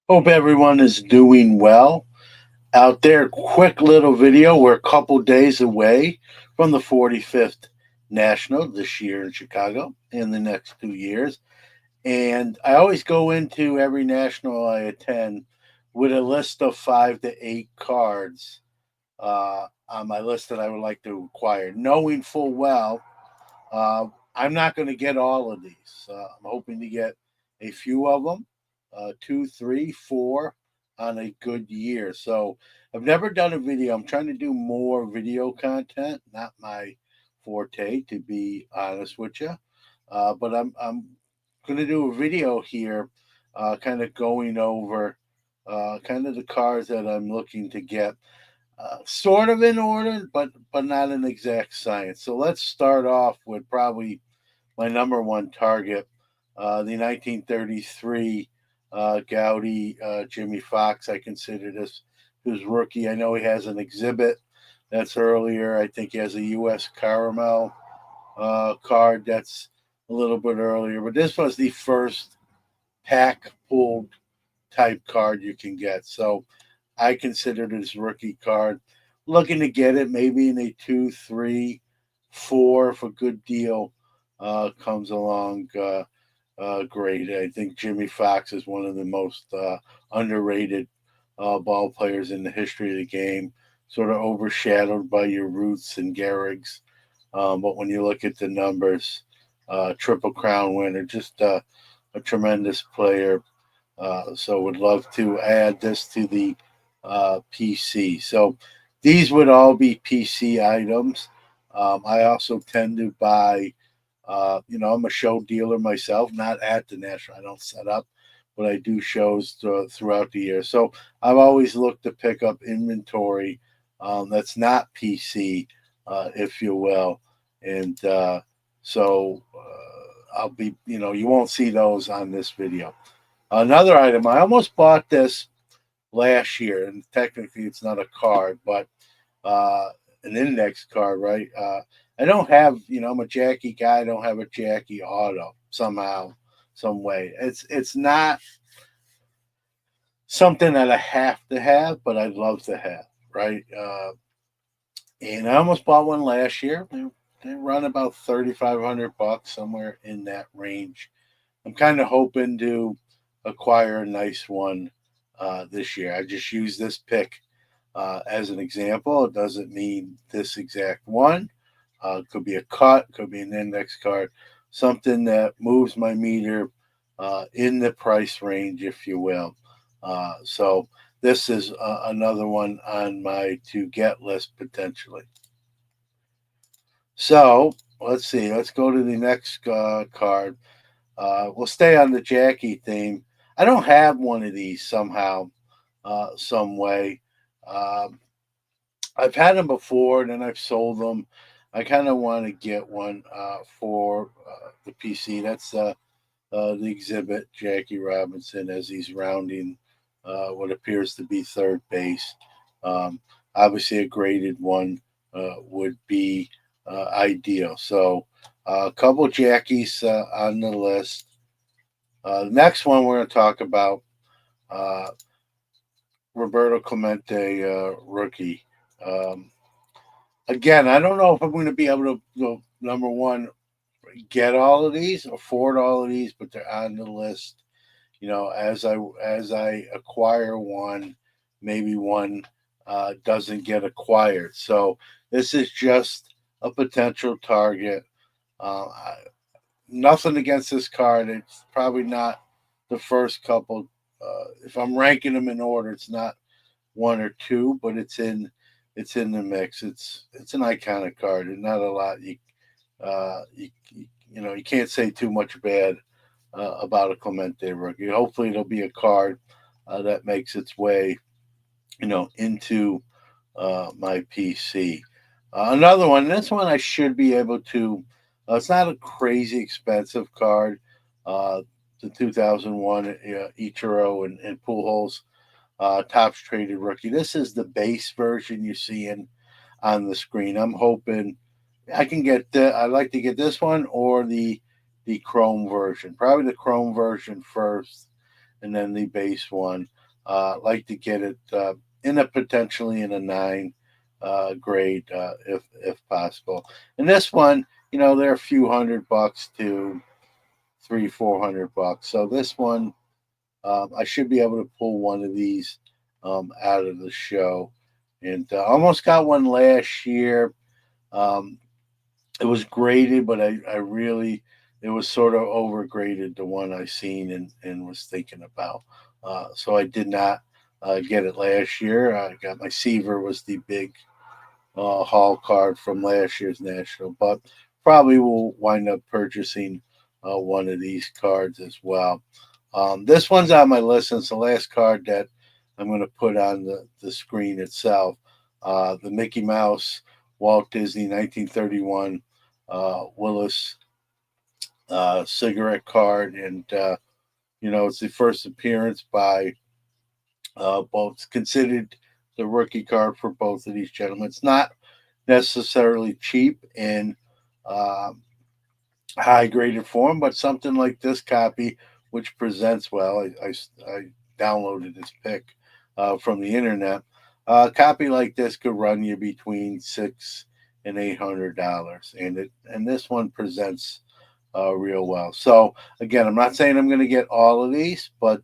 Hope everyone is doing well out there. Quick little video. We're a couple days away from the 45th National this year in Chicago in the next 2 years. And I always go into every national I attend with a list of 5 to 8 cards on my list that I would like to acquire, knowing full well I'm not going to get all of these. I'm hoping to get a few of them, two, three, four on a good year. So I've never done a video. I'm trying to do more video content, not my forte, to be honest with you. But I'm going to do a video here, kind of going over kind of the cars that I'm looking to get sort of in order, but not an exact science. So let's start off with probably my number one target, the 1933 Gaudi Jimmy Fox. I consider this his rookie. I know he has an exhibit that's earlier. I think he has a U.S. Caramel card that's a little bit earlier, but this was the first pack pulled type card you can get. So I considered it his rookie card. Looking to get it maybe in a two, three, four if a good deal comes along. Great. I think Jimmy Fox is one of the most underrated ball players in the history of the game. Sort of overshadowed by your Roots and Garrigs. But when you look at the numbers, Triple Crown winner, just a tremendous player. So would love to add this to the PC. So these would all be PC items. I also tend to buy, I'm a show dealer myself, not at the National. I don't set up, but I do shows throughout the year. So I've always looked to pick up inventory that's not PC, if you will. And I'll be, you won't see those on this video. Another item, I almost bought this last year, and technically it's not a card, but uh, an index card, right? I don't have, I'm a Jackie guy. I don't have a Jackie auto somehow, some way. It's not something that I have to have, but I'd love to have, right? And I almost bought one last year. They run about $3,500, somewhere in that range. I'm kind of hoping to acquire a nice one this year. I just use this pick as an example. It doesn't mean this exact one. It could be a cut, could be an index card, something that moves my meter in the price range, if you will. So this is another one on my to get list potentially. So let's see. Let's go to the next card. We'll stay on the Jackie theme. I don't have one of these somehow, some way. Um, I've had them before, and then I've sold them. I kind of want to get one for the PC. That's the exhibit, Jackie Robinson, as he's rounding what appears to be third base. Um, Obviously, a graded one would be ideal. So, a couple Jackies on the list. The next one we're going to talk about uh, Roberto Clemente, rookie. Um, Again, I don't know if I'm going to be able to, number one, get all of these, afford all of these, but they're on the list. As I acquire one, maybe one doesn't get acquired. So this is just a potential target. Uh, I, Nothing against this card. It's probably not the first couple. If I'm ranking them in order, it's not one or two, but it's in the mix. It's an iconic card, and not a lot you can't say too much bad about a Clemente rookie. Hopefully, it'll be a card that makes its way, into my PC. Another one. This one I should be able to. It's not a crazy expensive card. Uh, the 2001 Ichiro and Pujols tops traded rookie. This is the base version you're seeing on the screen. I'm hoping I can get I'd like to get this one or the Chrome version. Probably the Chrome version first, and then the base one. Like to get it in a potentially in a 9 grade if possible. And this one, they're a few $100 to 300-400 bucks. So this one, I should be able to pull one of these out of the show. And almost got one last year. Um, it was graded, but I really, it was sort of overgraded, the one I seen and was thinking about. So I did not get it last year. I got my Seaver was the big haul card from last year's national, but probably will wind up purchasing one of these cards as well. This one's on my list. It's the last card that I'm going to put on the screen itself. The Mickey Mouse Walt Disney 1931 Willis cigarette card. And, it's the first appearance by both. It's considered the rookie card for both of these gentlemen. It's not necessarily cheap in um, high graded form, but something like this copy, which presents well. I downloaded this pic from the internet. A copy like this could run you between $600 and $800, and this one presents real well. So again, I'm not saying I'm going to get all of these, but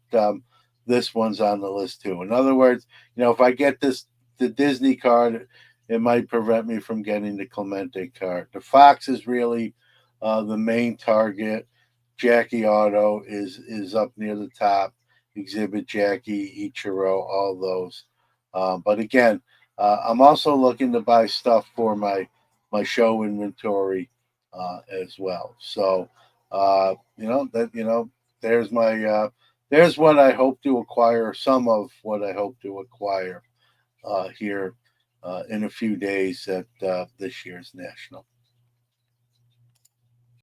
this one's on the list too. In other words, if I get the Disney card, it might prevent me from getting the Clemente card. The Fox is really the main target. Jackie Auto is up near the top. Exhibit Jackie, Ichiro, all those. But again, I'm also looking to buy stuff for my show inventory as well. So there's my there's what I hope to acquire. Some of what I hope to acquire here in a few days at this year's national.